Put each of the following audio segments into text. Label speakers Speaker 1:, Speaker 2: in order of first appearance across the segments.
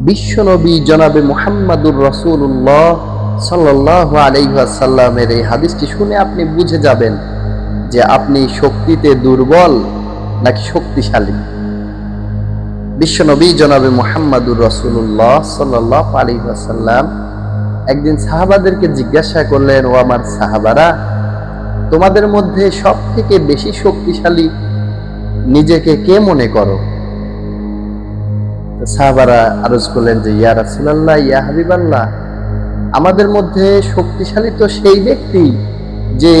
Speaker 1: বিশ্বনবী জনাবে মুহাম্মাদুর রাসূলুল্লাহ সাল্লাল্লাহু আলাইহি ওয়াসাল্লামের এই হাদিসটি শুনে আপনি বুঝে যাবেন যে আপনি শক্তিতে দুর্বল নাকি শক্তিশালী। বিশ্বনবী জনাবে মুহাম্মাদুর রাসূলুল্লাহ সাল্লাল্লাহু আলাইহি ওয়াসাল্লাম একদিন সাহাবাদেরকে জিজ্ঞাসা করলেন, ও আমার সাহাবারা, তোমাদের মধ্যে সব থেকে বেশি শক্তিশালী নিজেকে কে মনে করো? সাহাবারা আরজ করলেন যে, ইয়া রাসূলুল্লাহ, ইয়া হাবিবাল্লাহ, আমাদের মধ্যে শক্তিশালী তো সেই ব্যক্তি যে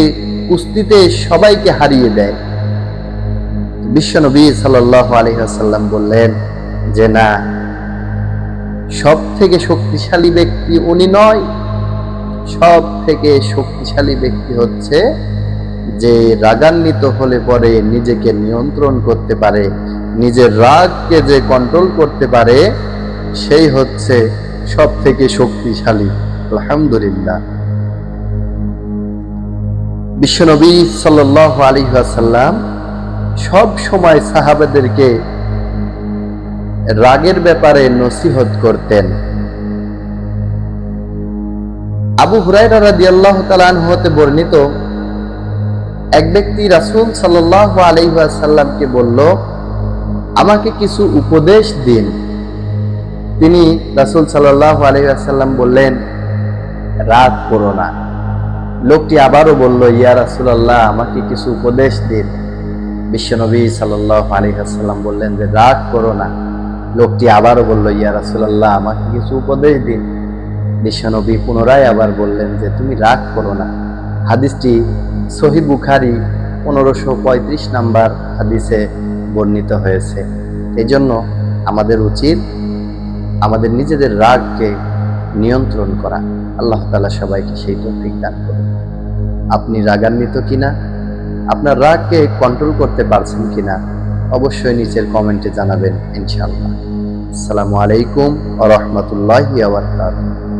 Speaker 1: কুস্তিতে সবাইকে হারিয়ে দেয়। বিশ্বনবী সাল্লাল্লাহু আলাইহি ওয়াসাল্লাম বললেন যে, না, সব থেকে শক্তিশালী ব্যক্তি উনি নয়। সব থেকে শক্তিশালী ব্যক্তি হচ্ছে যে রাগান্বিত হলে পরে নিজেকে নিয়ন্ত্রণ করতে পারে, নিজের রাগকে যে কন্ট্রোল করতে পারে, সেই হচ্ছে সব থেকে শক্তিশালী। আলহামদুলিল্লাহ। বিশ্বনবী সাল্লাল্লাহু আলাইহি ওয়াসাল্লাম সব সময় সাহাবাদেরকে রাগের ব্যাপারে নসিহত করতেন। আবু হুরায়রা রাদিয়াল্লাহু তাআলা আনহু হতে বর্ণিত, এক ব্যক্তি রাসূল সাল্লাল্লাহু আলাইহি ওয়াসাল্লামকে বলল, আমাকে কিছু উপদেশ দিন। তিনি রাসূল সাল্লাল্লাহু আলাইহি ওয়াসাল্লাম বললেন, রাগ করো না। লোকটি আবারও বলল, ইয়া রাসূলুল্লাহ, আমাকে কিছু উপদেশ দিন। বিশ্বনবী সাল্লাল্লাহু আলাইহি ওয়াসাল্লাম বললেন যে, রাগ করো না। লোকটি আবারও বলল, ইয়া রাসূলুল্লাহ, আমাকে কিছু উপদেশ দিন। বিশ্বনবী পুনরায় আবার বললেন যে, তুমি রাগ করো না। হাদিসটি সহিহ বুখারী 1535 নাম্বার হাদিসে বর্ণিত হয়েছে। এই জন্য আমাদের উচিত আমাদের নিজেদের রাগকে নিয়ন্ত্রণ করা। আল্লাহ তাআলা সবাইকে সেই তৌফিক দান করুন। আপনি রাগান্বিত কিনা, আপনার রাগকে কন্ট্রোল করতে পারছেন কিনা, অবশ্যই নিচের কমেন্টে জানাবেন ইনশাআল্লাহ। আসসালামু আলাইকুম ওয়া রাহমাতুল্লাহি ওয়া বারাকাতুহু।